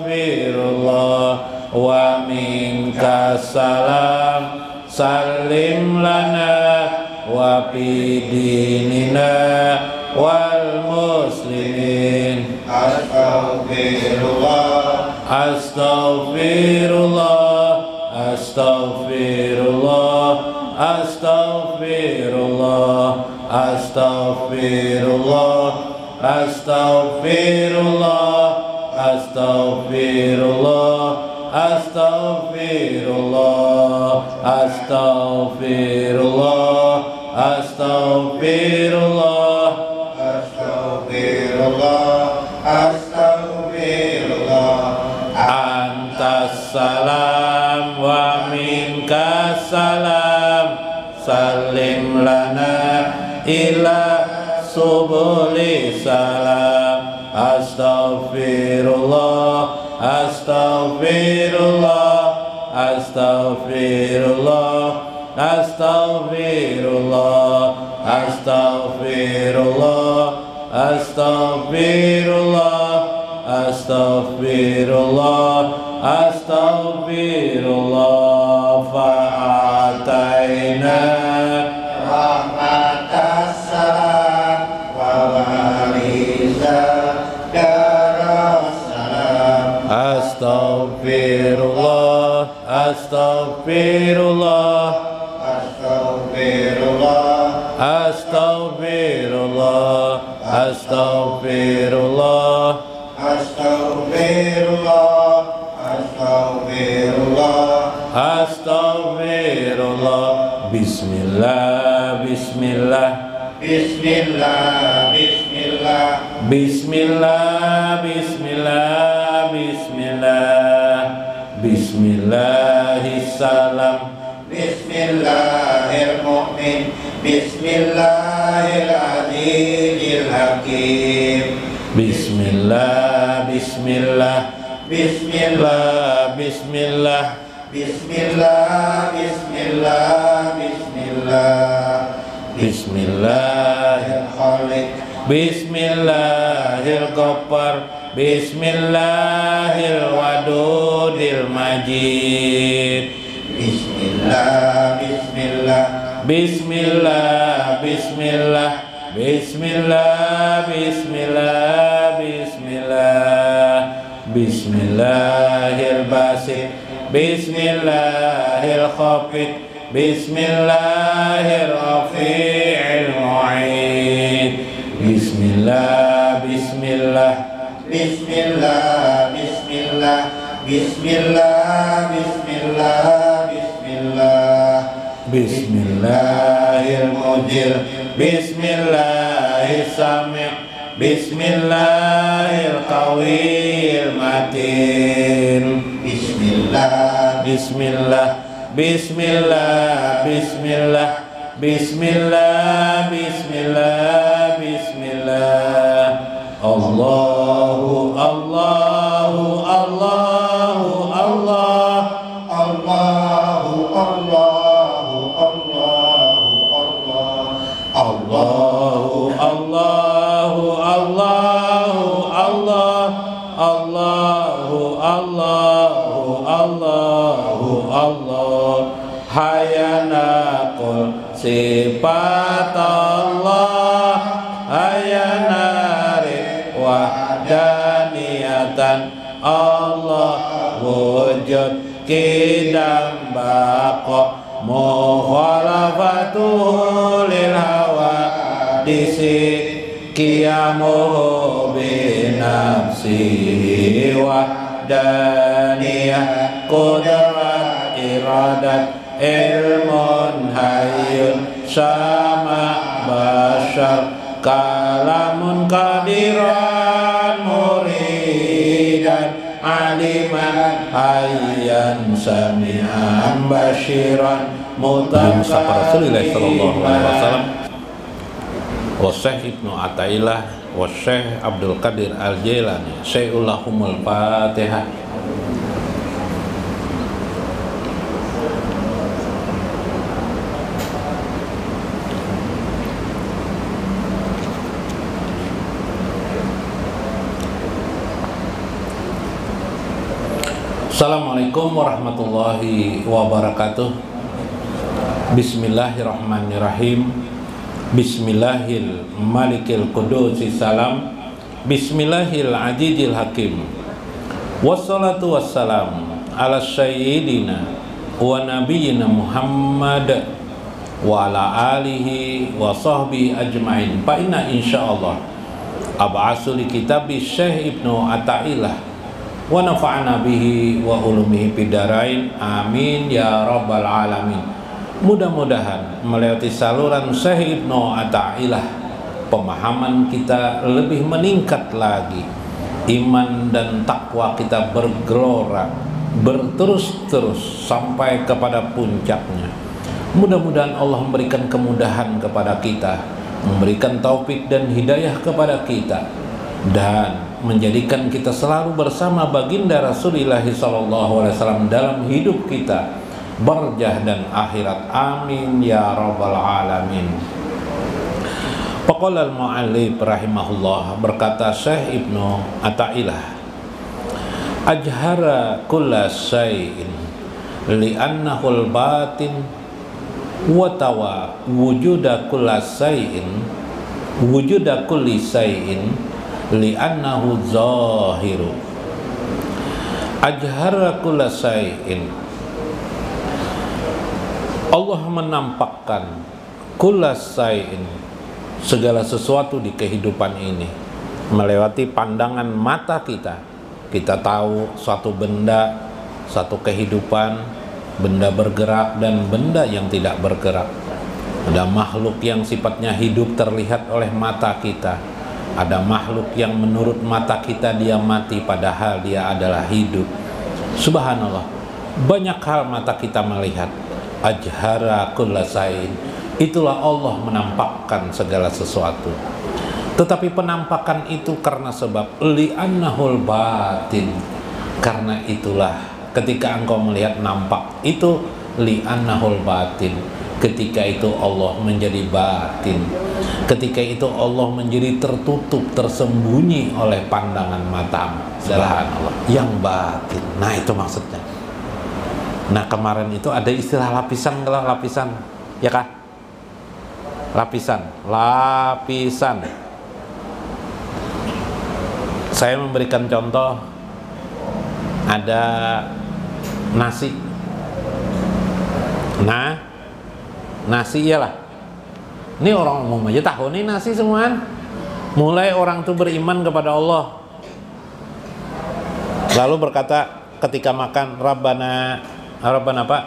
Astaghfirullah wa minka salam salim lana wa bidinina wal muslimin. Astaghfirullah, Astaghfirullah, Astaghfirullah, Astaghfirullah, Astaghfirullah, Astaghfirullah, Astaghfirullah, Astaghfirullah, Astaghfirullah, Astaghfirullah, Astaghfirullah, Astaghfirullah. Antas salam wa minkas salam salim lana ila subuli salam. Astaghfirullah, Astaghfirullah, astaghfirullah, astaghfirullah, astaghfirullah, astaghfirullah, astaghfirullah, astaghfirullah. Fa'ataina rahmatas salam wa wariza darussalam. Astaghfirullah, astaghfirullah, Astaghfirullah, astaghfirullah, astaghfirullah, astaghfirullah, astaghfirullah, astaghfirullah. Bismillah, bismillah, bismillah, bismillah, bismillah, bismillah, bismillah, bismillahissalam, bismillahirmu'min, bismillahirrahmanirrahim, hakim. bismillah, bismillah, Bismillah, bismillah, bismillah, bismillah, bismillah, bismillah, Bismillahirrahmanirrahim, bismillahirghaffar, bismillahirwadudil majid. Bismillah, bismillah, Bismillah, bismillah, bismillah, bismillah, bismillah, bismillahirbasit, bismillahirkhafid, bismillahirrafi'il mu'id. Bismillah, bismillah, bismillah, bismillah, bismillah, bismillah, bismillah, bismillahirmujir, bismillahissami', bismillahirqawiyil matin. bismillah, Bismillah, bismillah, bismillah, bismillah, bismillah, bismillah. Allahu, Allahu, Allahu, Allah. Allahu, Allahu, Allahu, Allah, Allahu, Allahu, Allahu, Allah. Allahu, Allahu, Allahu, Allah. Hayana qul sifat Allah, hayana wahdaniyatan Allah, wujud kidam baqa, mukhalafatuhu lil hawa disi, qiyamuhu binafsihi wahdaniyah, qudrat iradat, ilmun hayyun sama bashar, kalamun qadiran muridan, aliman hayyan sami'an basyiran, mutaba'an Rasulullah sallallahu alaihi wasallam wa Syekh Ibnu Athaillah wa Syekh Abdul Qadir Al-Jailani. Syai'ullahumul Fatihah. Assalamualaikum warahmatullahi wabarakatuh. Bismillahirrahmanirrahim. Bismillahil malikil qudusi salam, bismillahil ajijil hakim. Wassalatu wassalam ala sayyidina wa nabiyyina Muhammad wa ala alihi wa sahbihi ajma'in. Fa inna insyaallah ab'asu li kitabi Syekh Ibnu Athaillah wa nafa'na bihi wa ulumihi bidarain, amin ya rabbal alamin. Mudah-mudahan melewati saluran Syekh Ibnu Athaillah, pemahaman kita lebih meningkat lagi, iman dan takwa kita bergelora, berterus-terus sampai kepada puncaknya. Mudah-mudahan Allah memberikan kemudahan kepada kita, memberikan taufik dan hidayah kepada kita, dan menjadikan kita selalu bersama baginda Rasulullah SAW dalam hidup kita, barjah dan akhirat. Amin ya rabbal alamin. Faqala al-mu'allif rahimahullah, berkata Syekh Ibnu Athaillah, ajhara kulla syai'in li'annahu al-batin wa tawa wujuda kulla syai'in wujuda kulli syai'in li'annahu zahiru. Ajhara kulla syai'in, Allah menampakkan kulla syai'in, segala sesuatu di kehidupan ini melewati pandangan mata kita. Kita tahu suatu benda, satu kehidupan, benda bergerak dan benda yang tidak bergerak. Ada makhluk yang sifatnya hidup terlihat oleh mata kita. Ada makhluk yang menurut mata kita dia mati padahal dia adalah hidup. Subhanallah, banyak hal mata kita melihat. Ajhara kulla syai'in, itulah Allah menampakkan segala sesuatu. Tetapi penampakan itu karena sebab li'annahul batin, karena itulah ketika engkau melihat nampak itu li'annahul batin, ketika itu Allah menjadi batin, ketika itu Allah menjadi tertutup, tersembunyi oleh pandangan matamu. Subhanallah, yang batin. Nah itu maksudnya. Nah kemarin itu ada istilah lapisan, kalau lapisan, ya kah? Lapisan. Saya memberikan contoh, ada nasi. Nah, nasi iyalah. Ini orang umum aja tahu nih nasi semuaan. Mulai orang tuh beriman kepada Allah, lalu berkata ketika makan, Rabbana apa?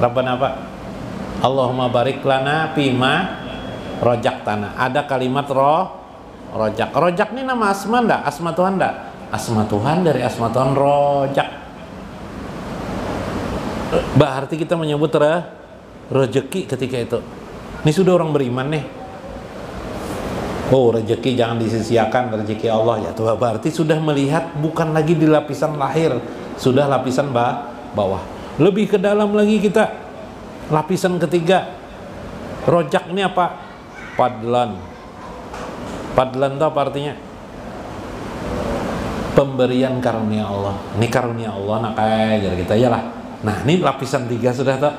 Rabbana apa? Allahumma barik lana fima rojaktana. Ada kalimat rojak. Rojak ini nama asma enggak? Asma Tuhan enggak? Asma Tuhan, dari asma Tuhan rojak. Berarti kita menyebut rezeki ketika itu. Ini sudah orang beriman nih. Oh, rezeki jangan disisiakan, rezeki Allah ya Tuhan. Berarti sudah melihat bukan lagi di lapisan lahir, sudah lapisan bawah. Lebih ke dalam lagi kita, lapisan ketiga. Rojak ini apa? Padlan. Padlan itu apa artinya? Pemberian karunia Allah. Ini karunia Allah nak kayak kita ya lah. Nah, ini lapisan 3 sudah tak?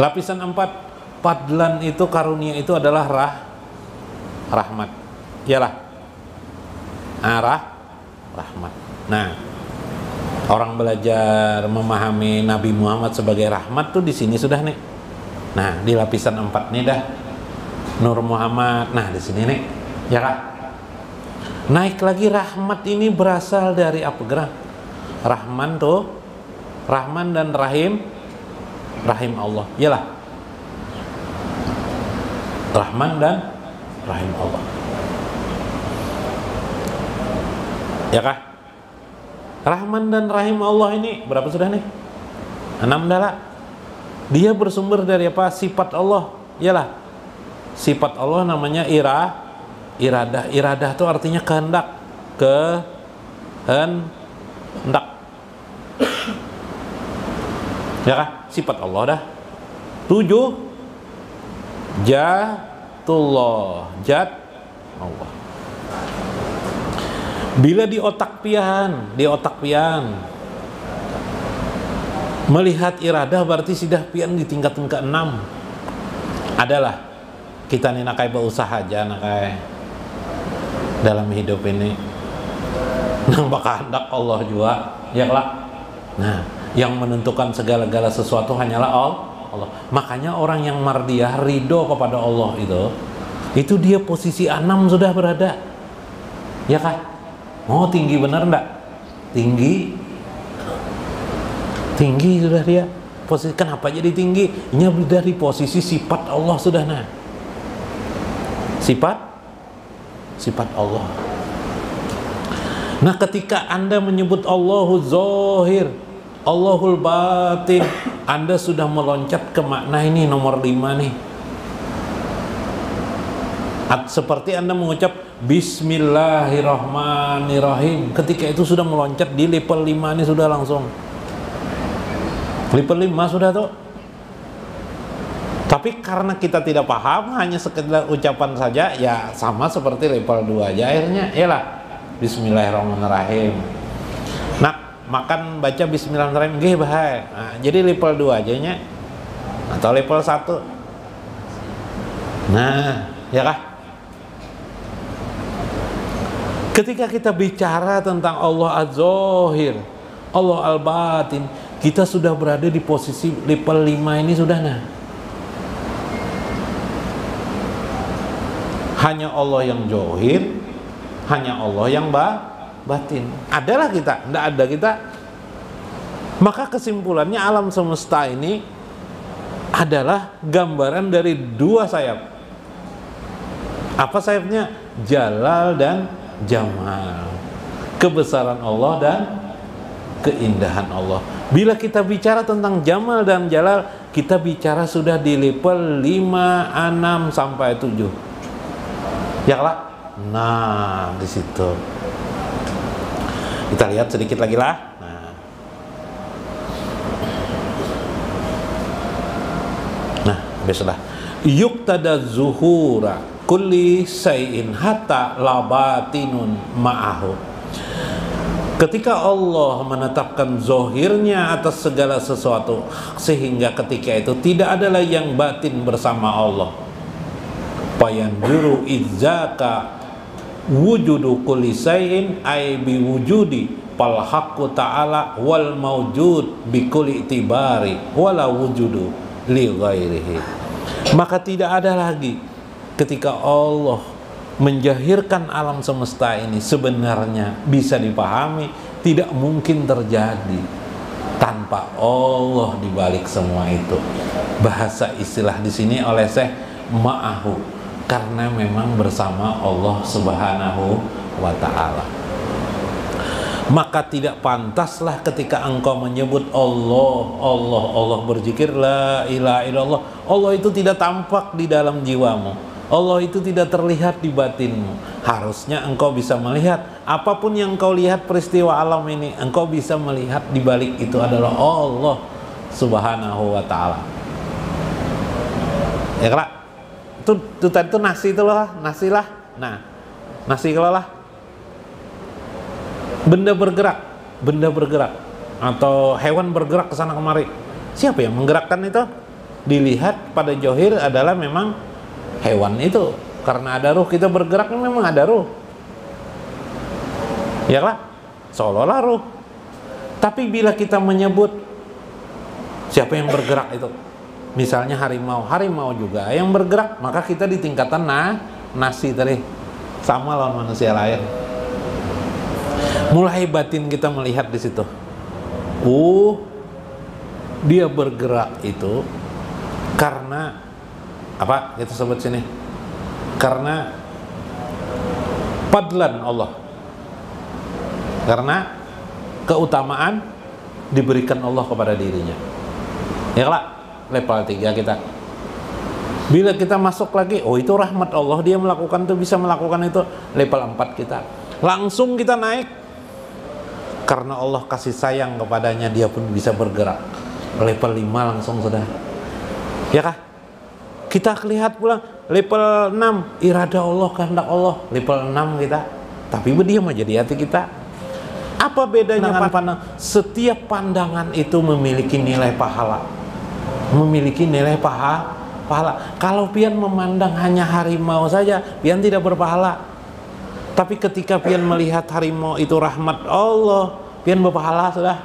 Lapisan 4, padlan itu karunia itu adalah rahmat. Iyalah. Rahmat. Nah, orang belajar memahami Nabi Muhammad sebagai rahmat tuh di sini sudah nih. Nah, di lapisan 4 nih dah. Nur Muhammad. Nah, di sini nih. Ya kak? Naik lagi, rahmat ini berasal dari apa gerak? Rahman tuh, Rahman dan Rahim Allah. Iyalah. Rahman dan Rahim Allah. Ya kah? Rahman dan Rahim Allah ini berapa sudah nih? 6 dah. Dia bersumber dari apa? Sifat Allah. Iyalah. Sifat Allah namanya iradah. Iradah itu artinya kehendak. Kehendak. Ya kah? Sifat Allah dah. 7. Jatullah. Jat Allah. Bila di otak pian melihat iradah, berarti sudah pian di tingkatan ke-6. Adalah kita nih nakai berusaha aja nakai dalam hidup ini nang bakal hendak Allah juga ya kelak. Nah, yang menentukan segala-gala sesuatu hanyalah Allah. Makanya orang yang mardiyah, ridho kepada Allah itu dia posisi 6 sudah berada. Ya kan? Oh, tinggi benar enggak? Tinggi sudah dia. Posisi kenapa jadi tinggi? Ini dari posisi sifat Allah sudah. Nah, sifat Allah. Nah, ketika Anda menyebut Allahu Zahir, Allahul Batin, Anda sudah meloncat ke makna ini nomor 5 nih. Seperti Anda mengucap Bismillahirrahmanirrahim, ketika itu sudah meloncat di level 5 ini, sudah langsung level 5 sudah tuh. Tapi karena kita tidak paham, hanya sekedar ucapan saja, ya sama seperti level 2 aja akhirnya. Yalah, Bismillahirrahmanirrahim. Nah, makan baca Bismillahirrahmanirrahim nggih bae. Nah, jadi level 2 aja nya. Atau level 1. Nah, ya kah? Ketika kita bicara tentang Allah Az-Zahir, Allah Al-Batin, kita sudah berada di posisi level 5 ini sudah. Nah, hanya Allah yang zahir, hanya Allah yang batin. Adalah kita, tidak ada kita. Maka kesimpulannya alam semesta ini adalah gambaran dari dua sayap. Apa sayapnya? Jalal dan Jamal. Kebesaran Allah dan keindahan Allah. Bila kita bicara tentang Jamal dan Jalal, kita bicara sudah di level 5, 6 sampai 7. Ya lah. Nah, di situ. Kita lihat sedikit lagi lah. Nah, biasalah. Yuktada zuhura kulli sayin hatta labatinun ma'ahu. Ketika Allah menetapkan zohirnya atas segala sesuatu, sehingga ketika itu tidak ada lagi yang batin bersama Allah. Fayanjuru izzaka wujudu kulli sayin ay biwujudi fal haqqu ta'ala wal mawjud bi kulli itibari wala wujudu li ghairihi. Maka tidak ada lagi ketika Allah menjahirkan alam semesta ini, sebenarnya bisa dipahami tidak mungkin terjadi tanpa Allah di balik semua itu. Bahasa istilah di sini oleh Syekh ma'ahu, karena memang bersama Allah Subhanahu wa ta'ala. Maka tidak pantaslah ketika engkau menyebut Allah berzikir la ilaha illallah, Allah itu tidak tampak di dalam jiwamu, Allah itu tidak terlihat di batinmu. Harusnya engkau bisa melihat, apapun yang engkau lihat peristiwa alam ini, engkau bisa melihat di balik itu adalah Allah Subhanahu wa ta'ala. Ya kak, itu tadi itu nasi itu lah, nasi lah. Nah, nasi kalau lah benda bergerak atau hewan bergerak ke sana kemari. Siapa yang menggerakkan itu? Dilihat pada johir adalah memang hewan itu, karena ada ruh kita bergerak, memang ada ruh. Ya lah, seolah-olah ruh. Tapi bila kita menyebut siapa yang bergerak itu, misalnya harimau juga yang bergerak, maka kita di tingkatan nasi tadi, sama lawan manusia lain. Mulai batin kita melihat di situ. Dia bergerak itu karena apa? Kita sebut sini. Karena fadlan Allah. Karena keutamaan diberikan Allah kepada dirinya. Ya lah, level 3 kita. Bila kita masuk lagi, itu rahmat Allah, dia melakukan itu, bisa melakukan itu, level 4 kita. Langsung kita naik. Karena Allah kasih sayang kepadanya, dia pun bisa bergerak. Level 5 langsung sudah. Ya kah? Kita lihat pula level 6, irada Allah, kehendak Allah. Level 6 kita. Tapi dia mau jadi hati kita. Apa bedanya dengan pandang? Setiap pandangan itu memiliki nilai pahala. Memiliki nilai pahala. Kalau pian memandang hanya harimau saja, pian tidak berpahala. Tapi ketika pian melihat harimau itu rahmat Allah, pian berpahala sudah.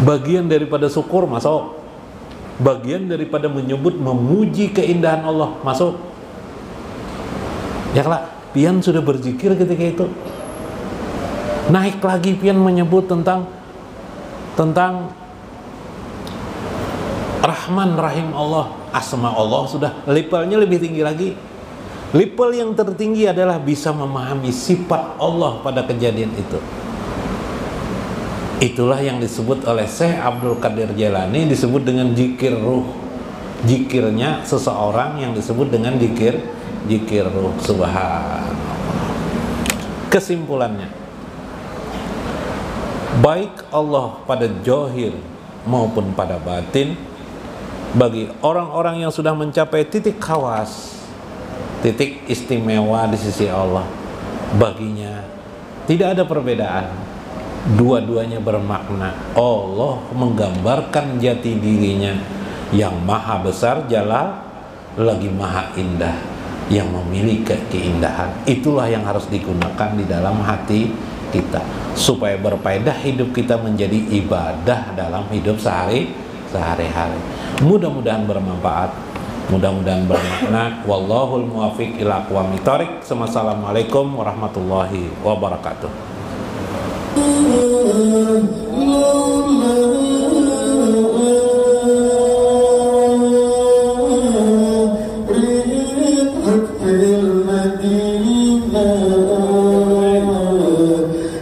Bagian daripada syukur masuk. Bagian daripada menyebut, memuji keindahan Allah masuk. Ya lah, pian sudah berzikir ketika itu. Naik lagi pian menyebut tentang Rahman Rahim Allah, asma Allah, sudah levelnya lebih tinggi lagi. Level yang tertinggi adalah bisa memahami sifat Allah pada kejadian itu. Itulah yang disebut oleh Syekh Abdul Qadir Jailani, disebut dengan zikir ruh. Zikirnya seseorang yang disebut dengan zikir ruh. Subhanallah. Kesimpulannya, baik Allah pada zahir maupun pada batin, bagi orang-orang yang sudah mencapai titik khawas, titik istimewa di sisi Allah, baginya tidak ada perbedaan. Dua-duanya bermakna. Allah menggambarkan jati dirinya yang maha besar, jalal, lagi maha indah, yang memiliki keindahan. Itulah yang harus digunakan di dalam hati kita, supaya berfaedah hidup kita menjadi ibadah dalam hidup sehari-hari. Mudah-mudahan bermanfaat, mudah-mudahan bermakna. Wallahul muwaffiq ila aqwamit thoriq. Assalamualaikum warahmatullahi wabarakatuh.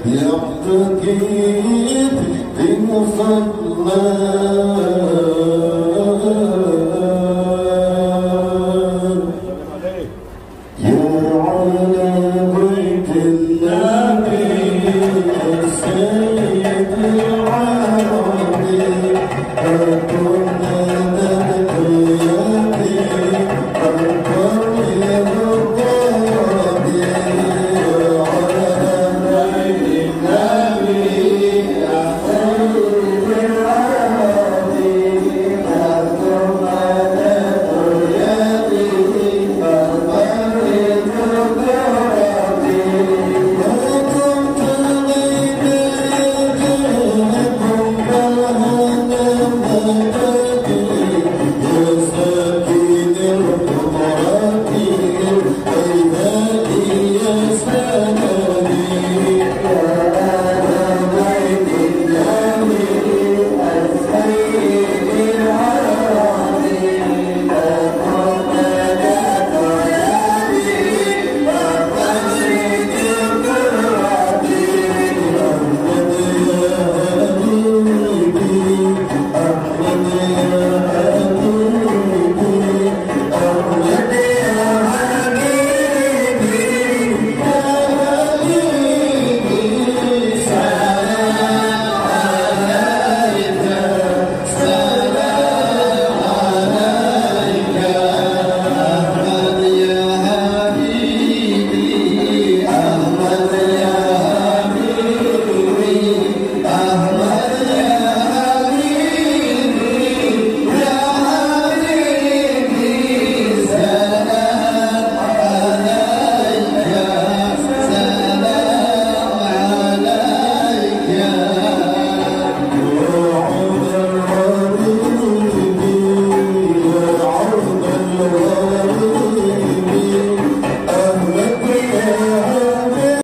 يبتغي بمفضل